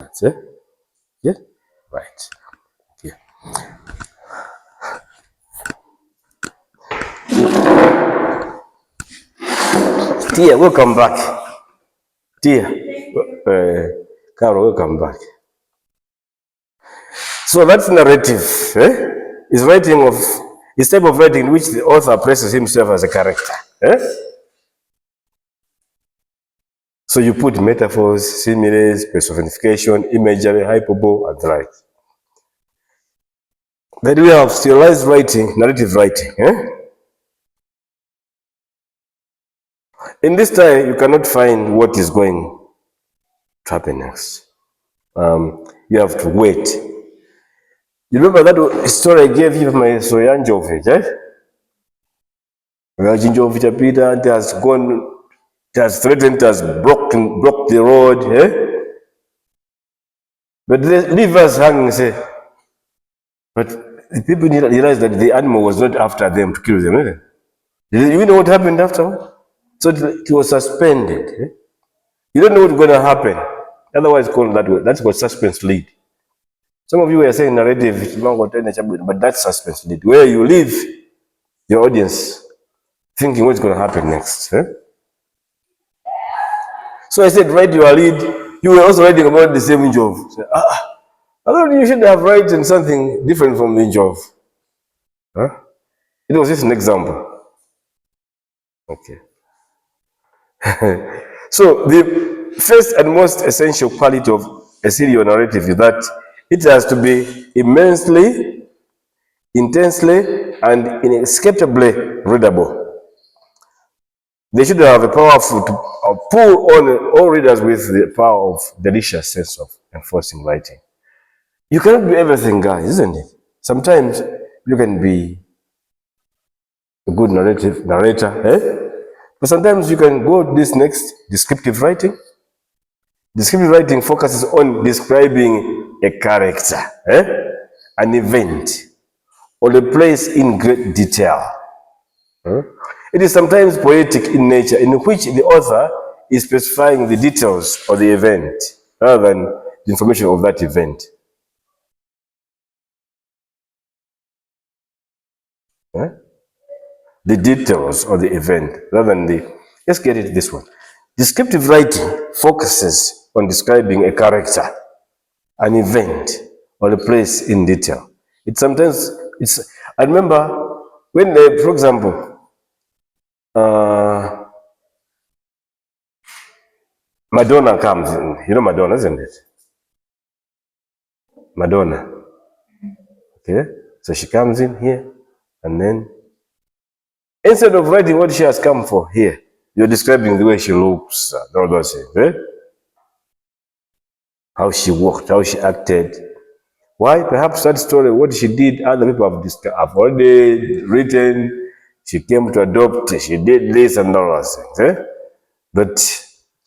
words. Eh? Yeah? Right. Yeah. Tia, welcome back. Tia, Carol, welcome back. So that's narrative. Is type of writing in which the author places himself as a character. Eh? So you put metaphors, similes, personification, imagery, hyperbole, and the like. Then we have stylized writing, narrative writing. In this style, you cannot find what is going to happen next. You have to wait. You remember that story I gave you of my Soyanjovic, eh? Soyanjovic Peter has gone, has threatened, has blocked the road, eh? But the leave hanging and say, but the people realized that the animal was not after them to kill them, eh? You know what happened afterward? So it was suspended. Eh? You don't know what's going to happen. Otherwise, called that way. That's what suspense lead. Some of you were saying narrative, but that's suspense lead. Where you leave your audience thinking what's going to happen next. Eh? So I said, write your lead. You were also writing about the same job. I thought you should have written something different from the job. Huh? It was just an example. Okay. So the first and most essential quality of a serial narrative is that it has to be immensely, intensely, and inescapably readable. They should have a powerful to pull on all readers with the power of delicious sense of enforcing writing. You cannot be everything, guys, isn't it? Sometimes you can be a good narrator, eh? But sometimes you can go this next, descriptive writing. Descriptive writing focuses on describing a character, an event, or a place in great detail. It is sometimes poetic in nature, in which the author is specifying the details of the event rather than the information of that event. The details of the event rather than the... Let's get it this one. Descriptive writing focuses on describing a character, an event, or a place in detail. I remember when, for example, Madonna comes in. You know Madonna, isn't it? Madonna. Okay? So she comes in here, and then instead of writing what she has come for here, you're describing the way she looks, all those things, eh? How she walked, how she acted. Why? Perhaps that story, what she did, other people have already written. She came to adopt, she did this and all those things. Eh? But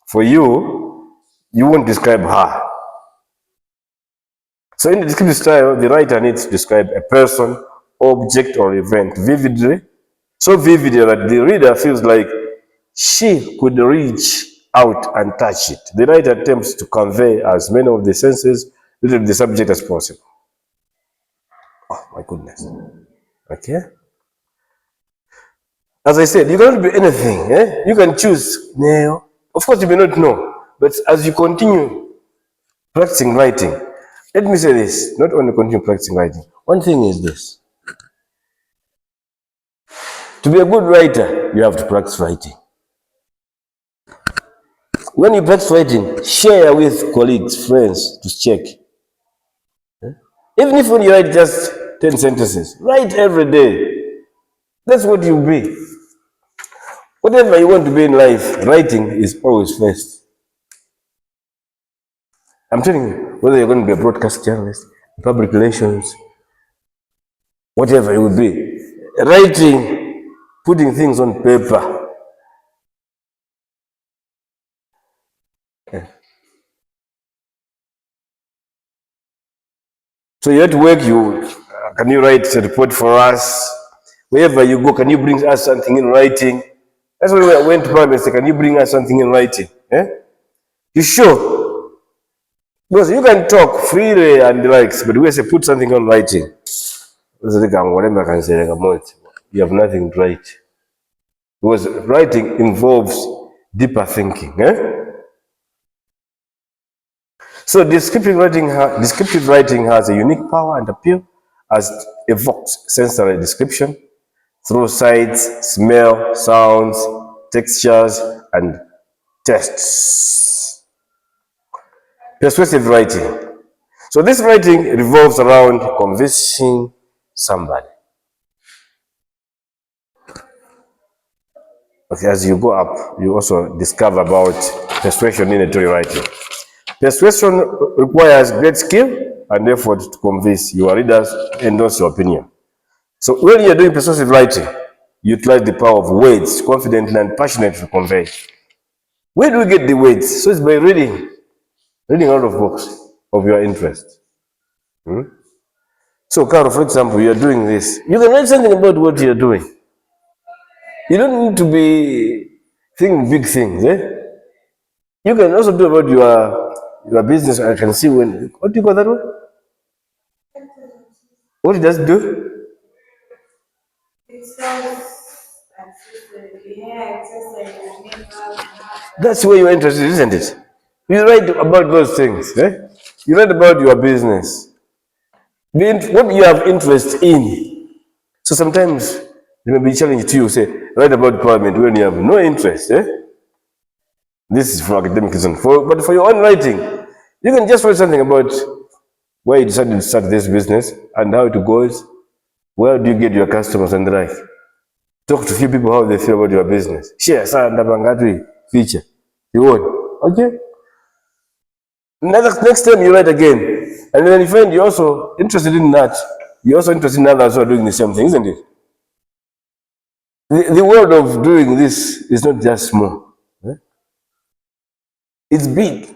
for you, you won't describe her. So in the descriptive style, the writer needs to describe a person, object, or event vividly, so vividly that the reader feels like she could reach out and touch it. The writer attempts to convey as many of the senses related to the subject as possible. Oh my goodness. Okay. As I said, you cannot be anything. Eh? You can choose. No. Of course, you may not know. But as you continue practicing writing, let me say this, not only continue practicing writing. One thing is this. To be a good writer, you have to practice writing. When you practice writing, share with colleagues, friends to check. Even if when you write just 10 sentences, write every day. That's what you'll be. Whatever you want to be in life, writing is always first. I'm telling you, whether you're going to be a broadcast journalist, public relations, whatever it would be, writing, putting things on paper. So you have to work, can you write a report for us? Wherever you go, can you bring us something in writing? That's why we went to Prime Minister, can you bring us something in writing? You sure? Because you can talk freely and likes, but we say put something on writing. You have nothing to write. Because writing involves deeper thinking. So descriptive writing has a unique power and appeal as it evokes sensory description through sights, smell, sounds, textures, and tastes. Persuasive writing. So this writing revolves around convincing somebody. Okay, as you go up, you also discover about persuasion in editorial writing. Persuasion requires great skill and effort to convince your readers to endorse your opinion. So when you're doing persuasive writing, you utilize the power of words confidently and passionately to convey. Where do we get the words? So it's by reading out of books of your interest. So, Carol, for example, you're doing this. You can write something about what you're doing. You don't need to be thinking big things. You can also do about your business. I can see what do you call that one? What it does do? That's where you're interested, isn't it? You write about those things. You write about your business. What you have interest in. So sometimes it may be challenging to you, say, write about parliament when you have no interest. This is for academic reason. But for your own writing, you can just write something about why you decided to start this business and how it goes. Where do you get your customers and the like? Talk to a few people how they feel about your business. Share, feature. You won. Okay? Next time you write again. And then you find you're also interested in that. You're also interested in others who are doing the same thing, isn't it? The world of doing this is not just small. It's big.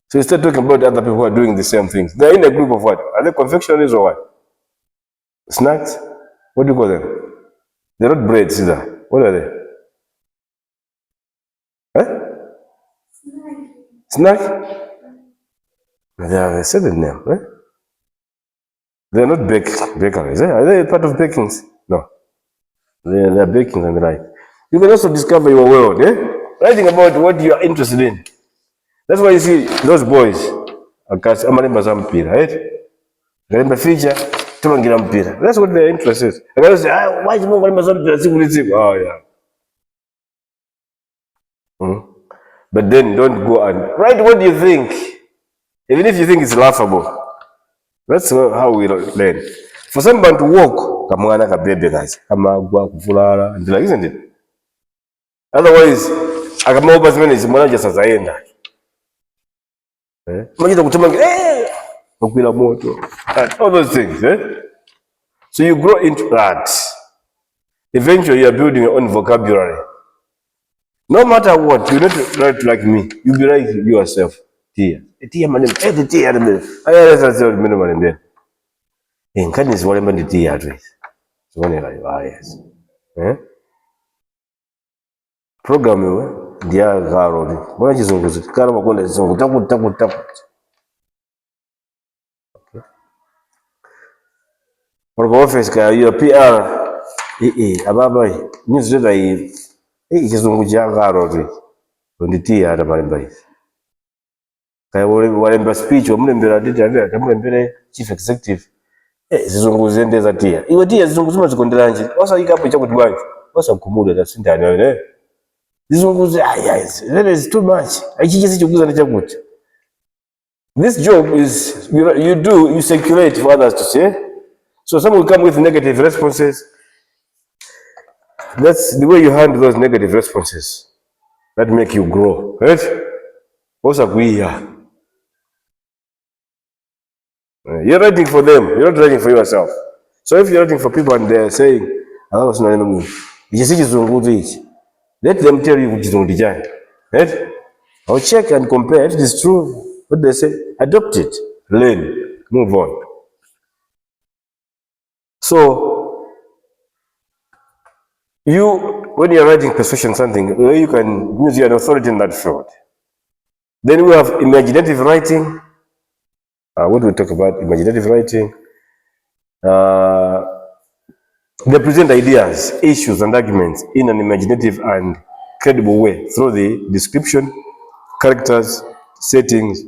So you start talking about other people who are doing the same things. They're in a group of what? Are they confectionaries or what? Snacks? What do you call them? They're not breads either. What are they? Snack? They have a certain name. They're not bakeries. Are they part of bakings? No. They're bakings and the like. You can also discover your world. Writing about what you are interested in. That's why you see those boys. Amalemba zampira, right? Amalemba feature, tumangira mpira. That's what they're interested in. And I say, why you amalemba zampira? Oh, yeah. But then don't go and write what you think. Even if you think it's laughable. That's how we learn. For someone to walk, kamwana ka baby guys, kamagwa kuvulala, and like, isn't it? Otherwise, akamaupa zimene zimwana just azaenda. Majita kuchama kukwila moto. All those things, So you grow into that. Eventually you are building your own vocabulary. No matter what, you don't write like me. You be like yourself. Tia manem, the tia manem. I minimum then. In kindness, whatever the tia address. So when you're like, yes. Program you, dear Garo. What is it? Karama is on tapu. For office, your PR. Ababai. Newsletter. Ikizungu cha Garo. Nditia hata mbalimbali. Kaya walemba speech wamulembera dita tamulembere chief executive. Zizunguze ndeza tia. Iwe tia zizunguzima zikonderanje. Wasa ikapo cha kuti bwanji. Wasa mkumuda ta sindani wale. Zizunguze yes. That is too much. Aichiche sichokuza ndachakuti. This job is you circulate for others to say. So some will come with negative responses. That's the way you handle those negative responses that make you grow, right? Also, you're writing for them, you're not writing for yourself. So if you're writing for people and they're saying, let them tell you which is right? I'll check and compare. If it is true, what they say, adopt it, learn, move on. So, when you're writing persuasion something, you can use your authority in that field. Then we have imaginative writing What we talk about imaginative writing, uh, they present ideas, issues, and arguments in an imaginative and credible way through the description, characters, settings,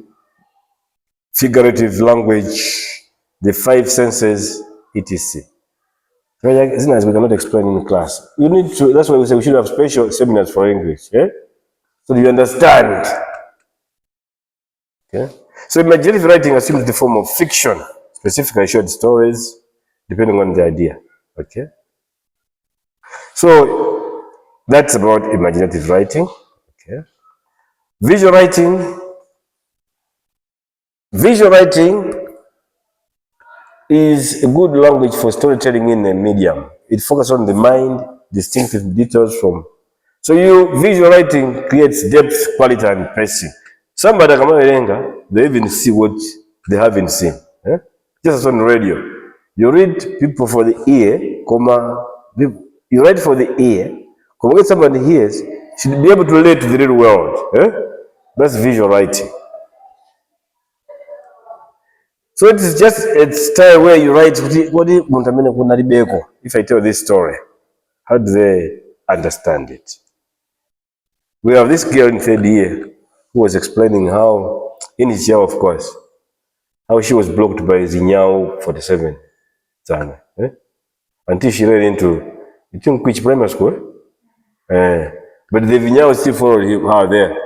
figurative language, the five senses, etc. As we cannot explain in class. You need to, that's why we say we should have special seminars for English, yeah? So you understand. Okay? So imaginative writing assumes the form of fiction, specifically short stories, depending on the idea. Okay? So that's about imaginative writing. Okay? Visual writing. Visual writing is a good language for storytelling in a medium. It focuses on the mind, distinctive details from. So you visual writing creates depth, quality, and pacing. Somebody kama elenga, they even see what they haven't seen. Eh? Just as on radio, you read people for the ear, you write for the ear, when somebody hears, should be able to relate to the real world. Eh? That's visual writing. So it is just a style where you write, if I tell this story, how do they understand it? We have this girl in third year who was explaining how, in his year, of course, how she was blocked by Zinyao 47 Zana. Eh? Until she ran into, you think which primary school? But the Vinyao still followed her there.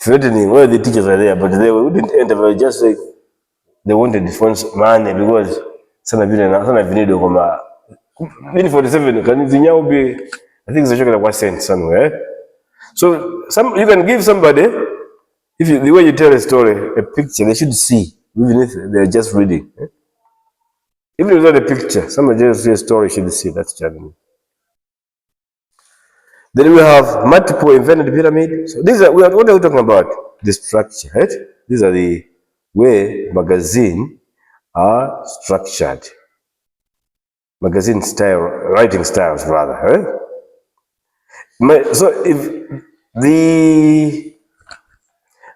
Threatening, well, the teachers are there, but they wouldn't enter, they just like, they wanted this one money because sana vile kama 47 can Zinyao be, I think it's a chocolate was sent somewhere. So you can give somebody, the way you tell a story, a picture, they should see, even if they're just reading. Even without a picture, somebody just see a story, should see. That's challenging. Then we have multiple inverted pyramid. So these are what are we talking about? The structure, right? These are the way magazine are structured. Magazine style, writing styles rather, right? So if the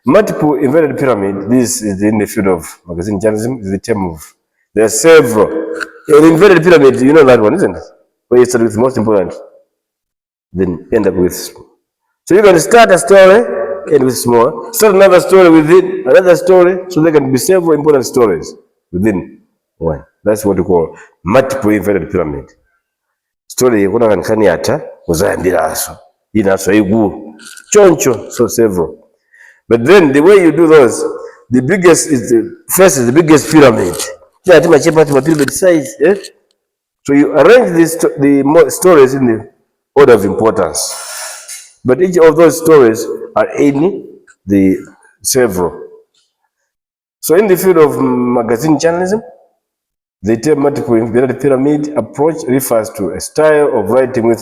multiple inverted pyramid, this is in the field of magazine journalism, is the term of, there are several. An inverted pyramid, you know that one, isn't it? Where you start with the most important, then end up with small. So you can start a story, end with small, start another story within another story, so there can be several important stories within one. That's what we call multiple inverted pyramid. Story kuna kanikani hata uzayambira aso. Inaso igu. Choncho, so several. But then the way you do those, the biggest is first is the biggest pyramid. Pyramid size. Eh? So you arrange the stories in the order of importance. But each of those stories are in the several. So in the field of magazine journalism, the term multiple inverted pyramid approach refers to a style of writing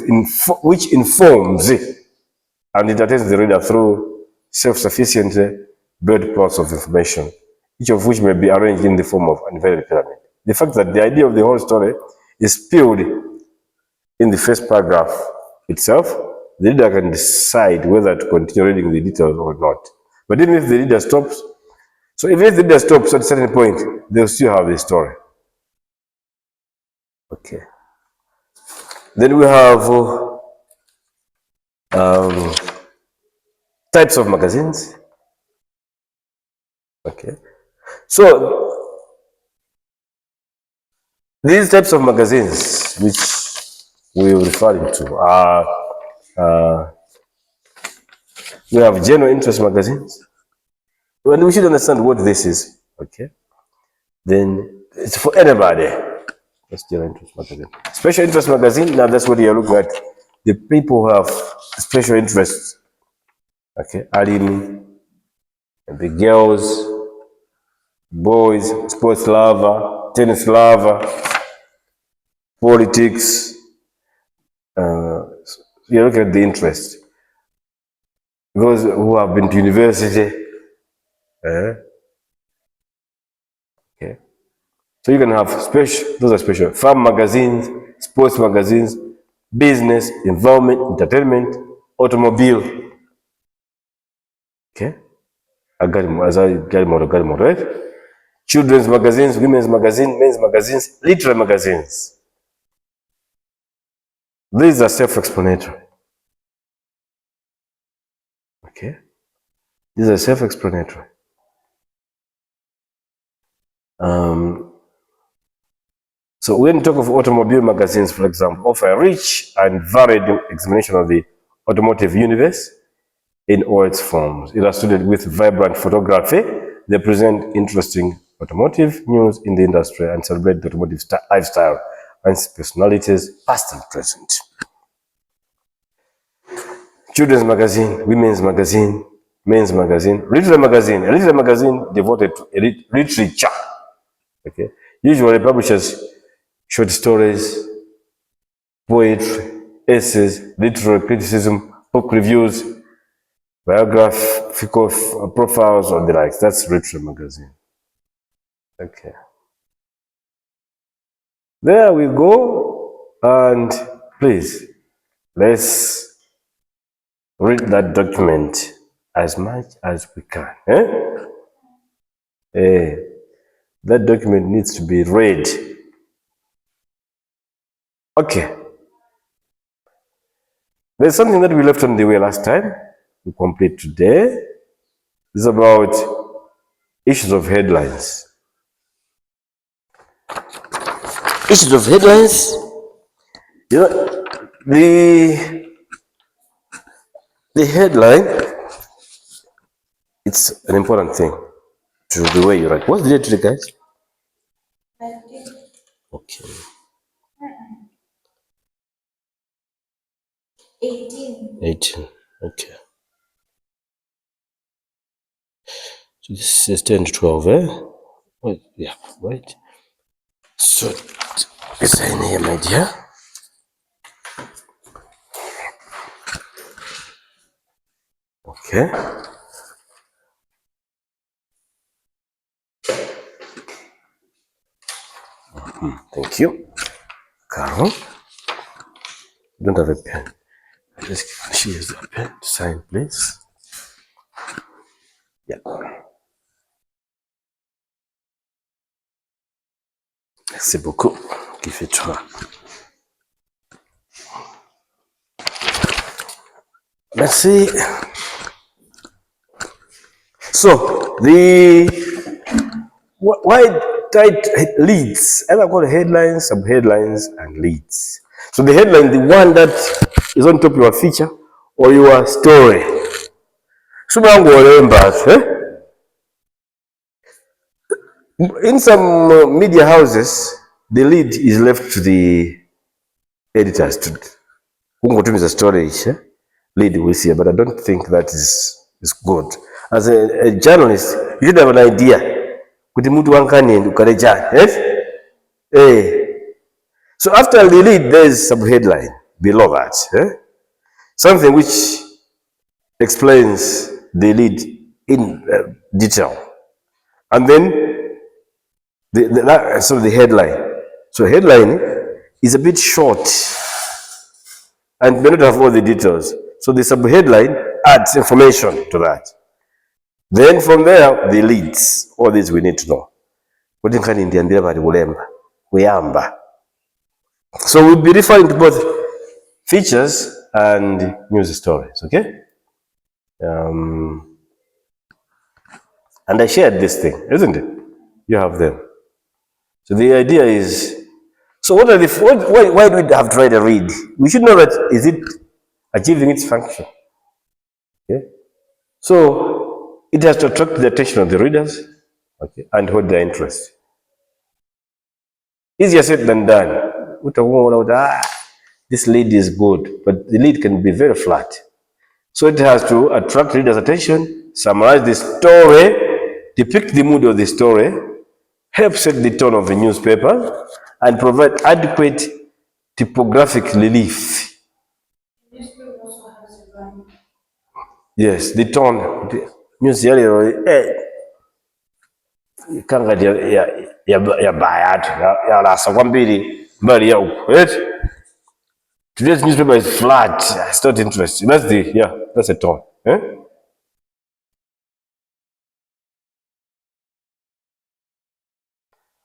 which informs and entertains the reader through self-sufficient built plots of information, each of which may be arranged in the form of an inverted pyramid. The fact that the idea of the whole story is spilled in the first paragraph itself, the reader can decide whether to continue reading the details or not. But even if the reader stops, so even if the reader stops at a certain point, they'll still have the story. Okay. Then we have types of magazines. Okay. So these types of magazines, which we are referring to, are we have general interest magazines. And we should understand what this is. Okay. Then it's for anybody. That's general interest magazine. Special interest magazine. Now that's what you're looking at. The people who have special interests. Okay. Adding the girls, boys, sports lover, tennis lover, politics. You're looking at the interest. Those who have been to university. Okay. So you can have special, those are special. Farm magazines, sports magazines, business, environment, entertainment, automobile. Okay. right? Children's magazines, women's magazines, men's magazines, literary magazines. These are self-explanatory. Okay? These are self-explanatory. So when you talk of automobile magazines, for example, offer a rich and varied examination of the automotive universe in all its forms. Illustrated with vibrant photography, they present interesting automotive news in the industry and celebrate the automotive lifestyle and its personalities, past and present. Children's magazine, women's magazine, men's magazine, literary magazine. A literary magazine devoted to literature. Okay, usually publishes short stories, poetry, essays, literary criticism, book reviews, biographical profiles, or the likes. That's literary magazine. Okay. There we go. And please, let's read that document as much as we can. That document needs to be read. Okay. There's something that we left on the way last time. We complete today. It's about issues of headlines. Issues of headlines. You know, the headline, it's an important thing to the way you write. What's the date today, guys? 19. Okay. 18. 18. Okay. So this is 10 to 12, eh? Wait, yeah, right. So, is there any here, my dear? Okay. Thank you. Carol, you don't have a pen. She has a pen to sign, please. Yeah. Merci beaucoup. Qui fait toi. Merci. So, the why tight leads? Ever called headlines, subheadlines, and leads. So the headline, the one that is on top of your feature or your story. So in some media houses, the lead is left to the editors to a story. Lead we see, but I don't think that is good. As a journalist, you should have an idea. Yes? So after the lead, there is some headline below that. Something which explains the lead in detail. And then the headline. So headline is a bit short and may not have all the details. So the subheadline adds information to that. Then from there, the leads. All these we need to know. So we'll be referring to both features and news stories, okay? And I shared this thing, isn't it? You have them. So the idea is, so what are why do we have to write a read? We should know that, is it achieving its function? Okay? So it has to attract the attention of the readers, okay, and hold their interest. Easier said than done. This lead is good, but the lead can be very flat. So it has to attract readers' attention, summarize the story, depict the mood of the story, help set the tone of the newspaper, and provide adequate typographic relief. The newspaper also has a brand. Yes, the tone. News kanga ya bayat ya rasa kwambiri mbali ya uko. Today's newspaper is flat. It's not interesting. That's the tone.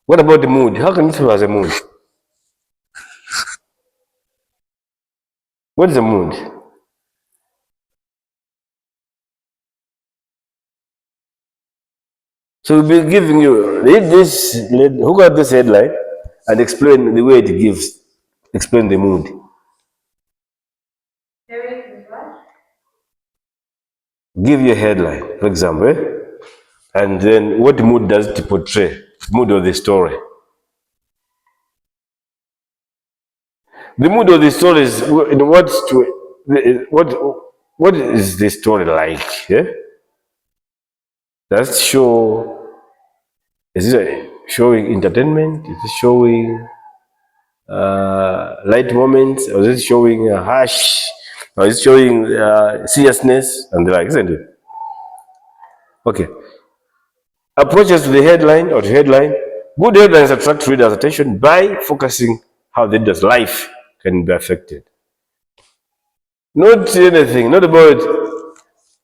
What about the mood? How can you feel as a mood? What is the mood? So we'll be giving you, read this, who got this headline and explain the way it gives, explain the mood. Give you a headline, for example, and then what mood does it portray? Mood of the story. The mood of the story is in what is the story like? Yeah? Does it show? Is it showing entertainment? Is it showing light moments, or is it showing harsh? Or is it showing seriousness and the like? Isn't it? Okay. Approaches to the headline or to headline. Good headlines attract readers' attention by focusing how the reader's life can be affected. Not anything, not about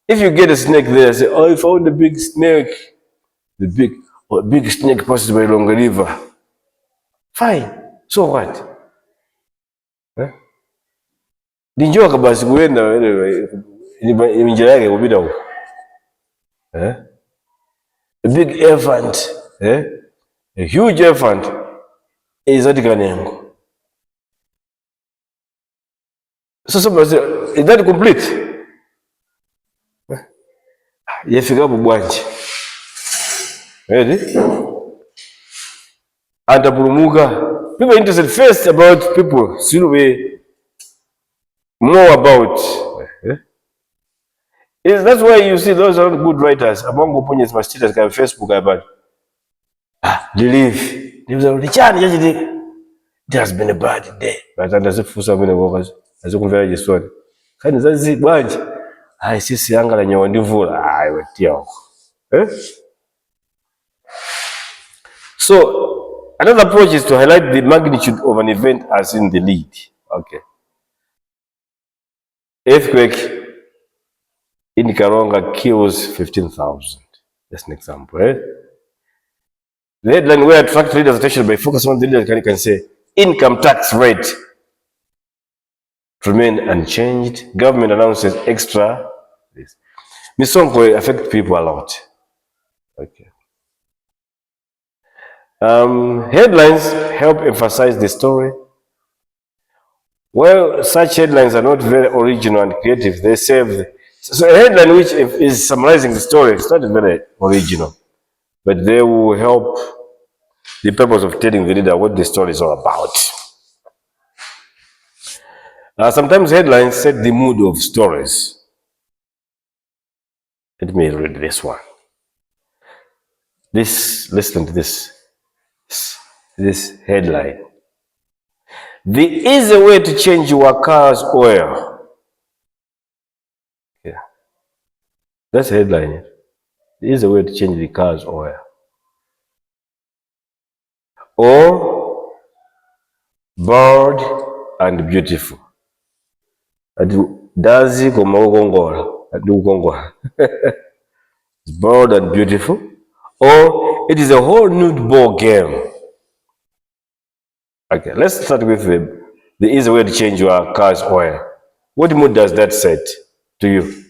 if you get a snake there, say, oh, you found a big snake. The big snake passes by along a river. Fine. So what? Ninjoka basi kuenda njia yake kupita huko. A big elephant, a huge elephant is at Kanengo. So somebody say, is that complete? Yefika hapo bwanji. Ready? Atapurumuka. People are interested first about people. Still we more about. That's why you see those are good writers. Among opponents, my status on Facebook about believe. It has been a bad day. But andazifusa mene ngokazi. Azikumvera chisoni. Kani zazi bwanji. Hayi sisi yanga la nyawo ndivula. Hayi wetia huko. So another approach is to highlight the magnitude of an event as in the lead. Okay. Earthquake in Karonga kills 15,000. That's an example. The headline where attract readers' attention by focusing on the leader can say income tax rate remain unchanged. Government announces extra. This misongo affect people a lot. Okay. Headlines help emphasize the story. Well, such headlines are not very original and creative. They serve. So a headline which is summarizing the story, it's not very original, but they will help the purpose of telling the reader what the story is all about. Sometimes headlines set the mood of stories. Let me read this one. Listen to this headline. The easy way to change your car's oil. Yeah. That's the headline. The easy way to change the car's oil. Or bold and beautiful. Dazi komagongola. It's bold and beautiful. Or it is a whole nude ball game. Okay, let's start with the easy way to change your car's oil. What mood does that set to you?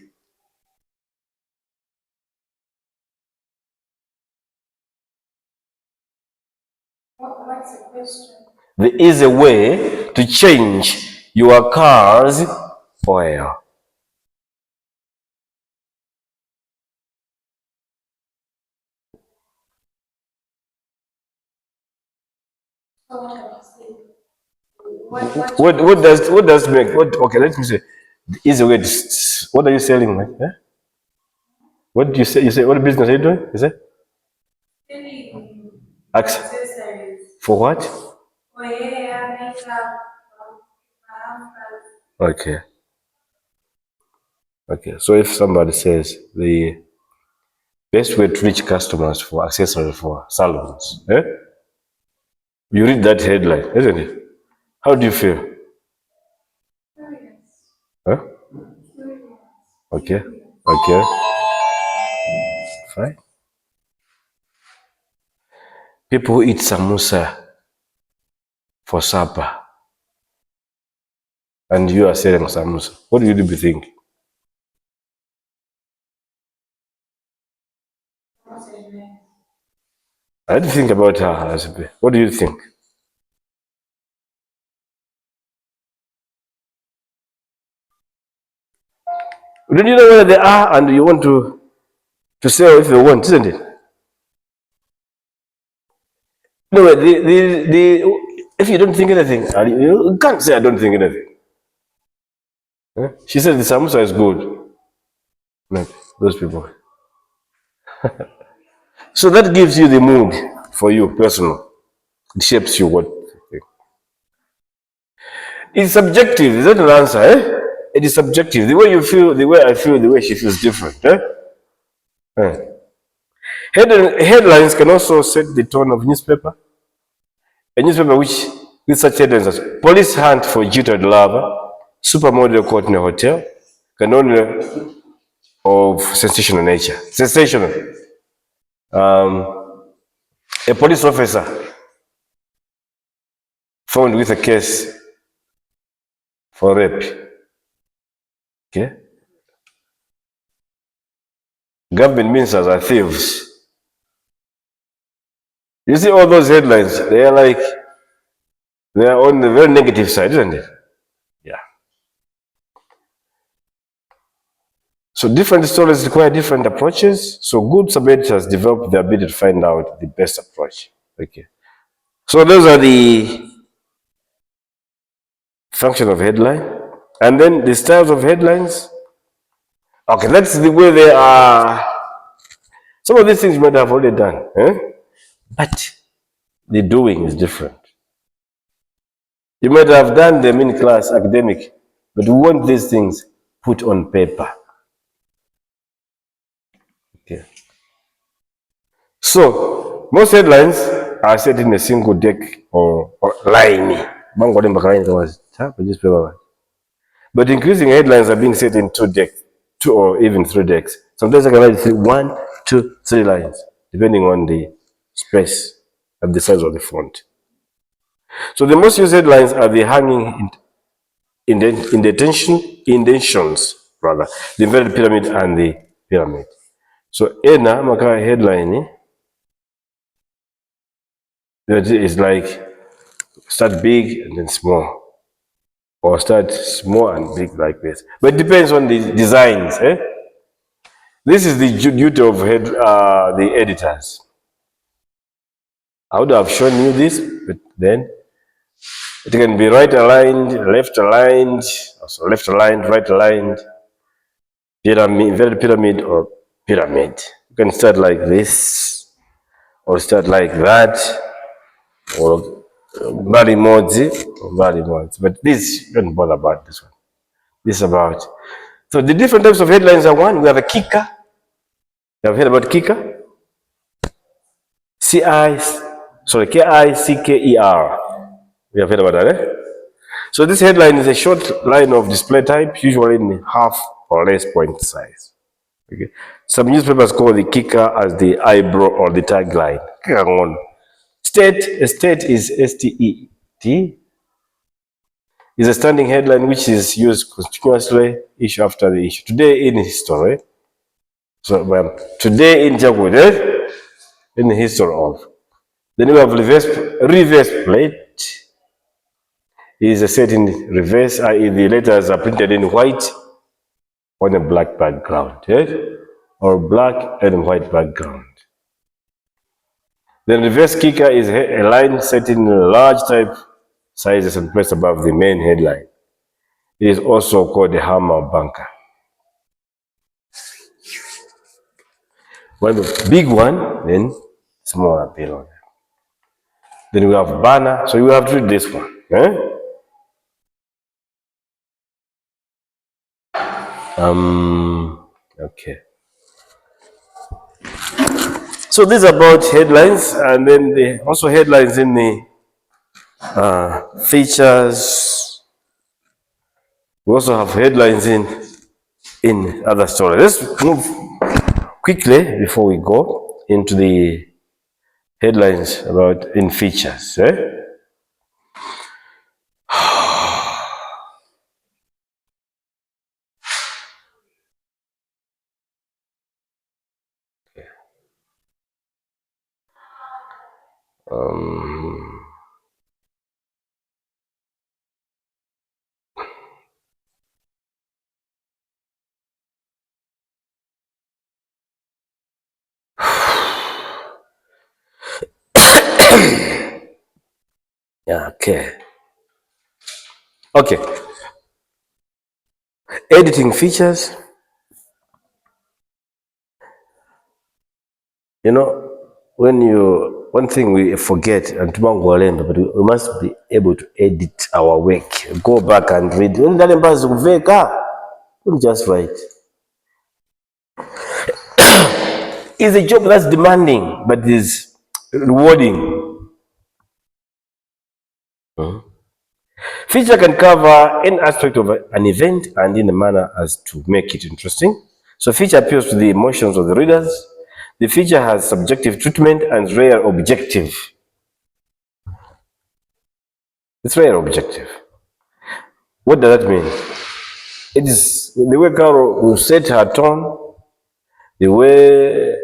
What's the question? The easy way to change your car's oil. What does make what? Okay, let me say. The easy way. What are you selling, man? Eh? What do you say? You say what business are you doing? You say? Accessories. For what? For hair, makeup, okay. Okay. So if somebody says the best way to reach customers for accessories for salons, you read that headline, isn't it? How do you feel? Huh? Okay. Okay. Fine. People who eat samosa for supper, and you are selling samosa. What do you be thinking? I had to think about her. What do you think? Don't you know where they are and you want to sell if they want, isn't it? No, if you don't think anything, you can't say I don't think anything. She said the samosa is good. No, those people. So that gives you the mood for you, personal. It shapes you what you think. It's subjective. Is that an answer? It is subjective. The way you feel, the way I feel, the way she feels different. Eh? Headlines can also set the tone of newspaper. A newspaper which with such headlines as police hunt for jittered lover, supermodel caught in a hotel, can only of sensational nature. Sensational. A police officer found with a case for rape. Okay? Government ministers are thieves. You see all those headlines, they are on the very negative side, isn't it? Yeah. So different stories require different approaches. So good sub-editors develop the ability to find out the best approach. Okay. So those are the function of headline. And then the styles of headlines. Okay, that's the way they are. Some of these things you might have already done. But the doing is different. You might have done them in class, academic, but we want these things put on paper. Okay. So, most headlines are set in a single deck or line. But increasing headlines are being set in two decks, two or even three decks. Sometimes I can write 1, 2, 3 lines, depending on the space and the size of the font. So the most used headlines are the hanging indentions, rather, the inverted pyramid and the pyramid. So ENA maka headline is like start big and then small, or start small and big like this. But it depends on the designs. This is the duty of the editors. I would have shown you this, but then it can be right aligned, left aligned, also left aligned, right aligned, pyramid, inverted pyramid or pyramid. You can start like this, or start like that, or body modes, But this, don't bother about this one. This is about. So the different types of headlines are one. We have a kicker. You have heard about kicker? Kicker. We have heard about that, So this headline is a short line of display type, usually in half or less point size. Okay. Some newspapers call the kicker as the eyebrow or the tagline. State is STET, is a standing headline which is used continuously, issue after the issue. Today in history. So today in Jagode, in the history of. Then we have reverse plate. Is set in reverse, i.e. the letters are printed in white on a black background, or black and white background. Then reverse kicker is a line set in large type sizes and placed above the main headline. It is also called a hammer bunker. One big one, then smaller below. Then we have banner, so you have to read this one. Okay. So these are about headlines, and then also headlines in the features. We also have headlines in other stories. Let's move quickly before we go into the headlines about in features. Yeah, okay. Okay. Editing features. You know, one thing we forget, and but we must be able to edit our work. Go back and read. Don't just write. It's a job that's demanding, but is rewarding. Feature can cover any aspect of an event and in a manner as to make it interesting. So feature appeals to the emotions of the readers. The feature has subjective treatment and rare objective. It's rare objective. What does that mean? It is the way Carol will set her tone, the way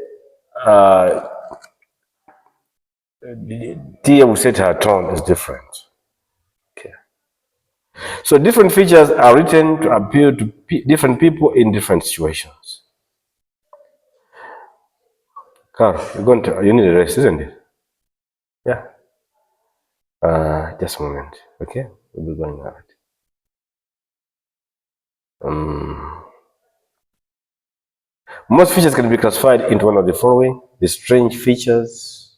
Tia will set her tone is different. Okay. So different features are written to appeal to different people in different situations. Carl, you need a rest, isn't it? Yeah. Just a moment, okay? We'll be going out. Most features can be classified into one of the following: the strange features,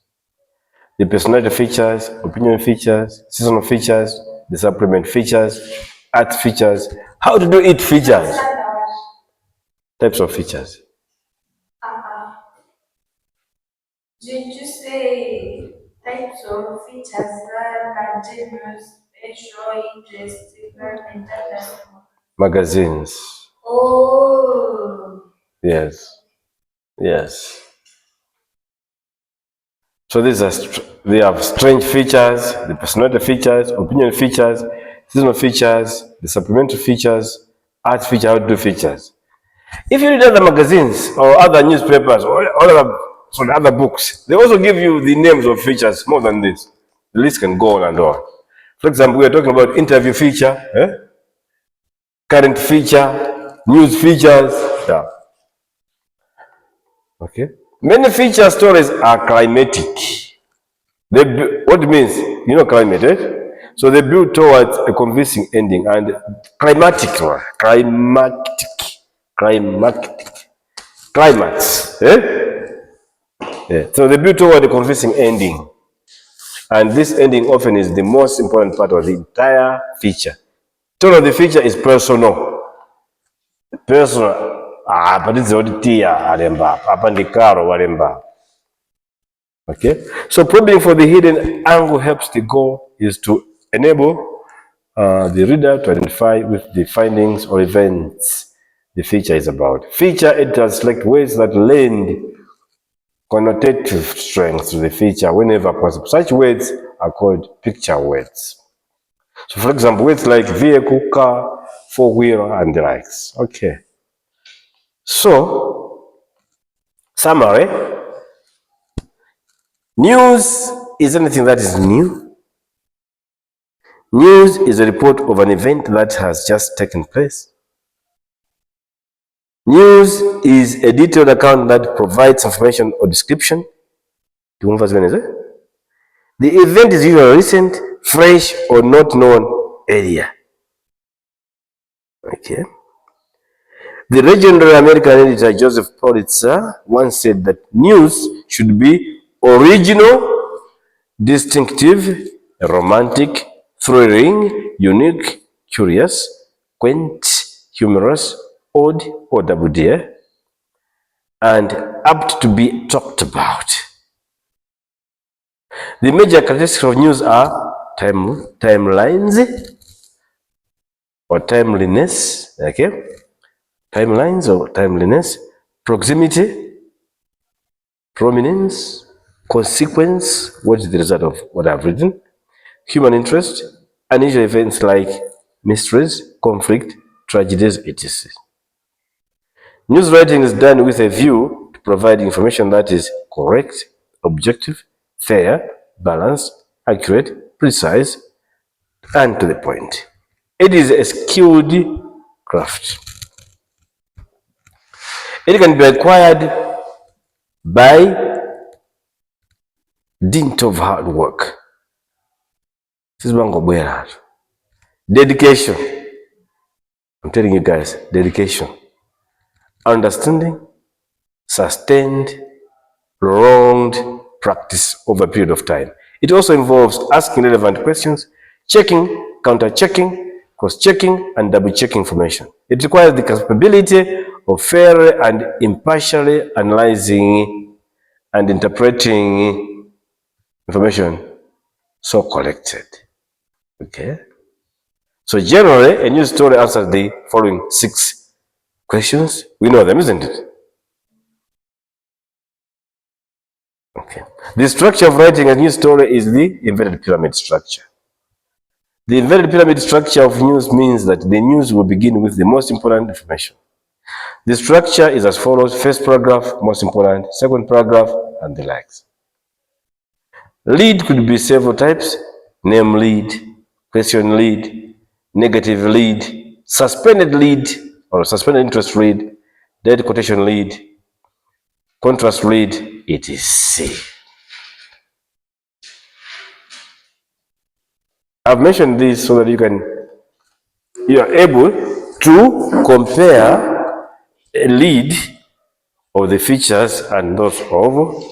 the personality features, opinion features, seasonal features, the supplement features, art features, how to do it features, types of features. Did you say types of features like continuous, special, interest, environmental? Magazines. Oh. Yes. Yes. So they have strange features, the personality features, opinion features, seasonal features, the supplementary features, art features, how to do features. If you read other magazines or other newspapers or other books, they also give you the names of features more than this. The list can go on and on. For example, we are talking about interview feature, current feature, news features. Yeah. Okay. Many feature stories are climatic. What it means, climate, right? So they build towards a convincing ending and climatic, climax. Yeah. So they build toward a convincing ending. And this ending often is the most important part of the entire feature. Tone of the feature is personal. Personal. But it's already tia alemba. Apandikaro walemba. Okay. So probing for the hidden angle helps. The goal is to enable the reader to identify with the findings or events the feature is about. Feature editors select words that lend connotative strength to the feature whenever possible. Such words are called picture words. So for example, words like vehicle, car, four-wheeler, and the likes. Okay. So, summary. News is anything that is new. News is a report of an event that has just taken place. News is a detailed account that provides information or description. The event is usually recent, fresh, or not known area. Okay. The legendary American editor Joseph Pulitzer once said that news should be original, distinctive, romantic, thrilling, unique, curious, quaint, humorous, odd or double dear, and apt to be talked about. The major characteristics of news are timelines or timeliness, okay? Timelines or timeliness, proximity, prominence, consequence, what is the result of what I've written, human interest, unusual events like mysteries, conflict, tragedies, etc. News writing is done with a view to provide information that is correct, objective, fair, balanced, accurate, precise, and to the point. It is a skilled craft. It can be acquired by dint of hard work. Dedication. I'm telling you guys, dedication. Understanding, sustained, prolonged practice over a period of time. It also involves asking relevant questions, checking, counter-checking, cross-checking, and double-checking information. It requires the capability of fairly and impartially analyzing and interpreting information so collected. Okay? So generally, a news story answers the following 6 questions. We know them, isn't it? Okay. The structure of writing a news story is the inverted pyramid structure. The inverted pyramid structure of news means that the news will begin with the most important information. The structure is as follows: first paragraph, most important, second paragraph, and the likes. Lead could be several types: name lead, question lead, negative lead, suspended lead or suspended interest lead, dead quotation lead, contrast lead, etc. I've mentioned this so that you are able to compare a lead or the features and those of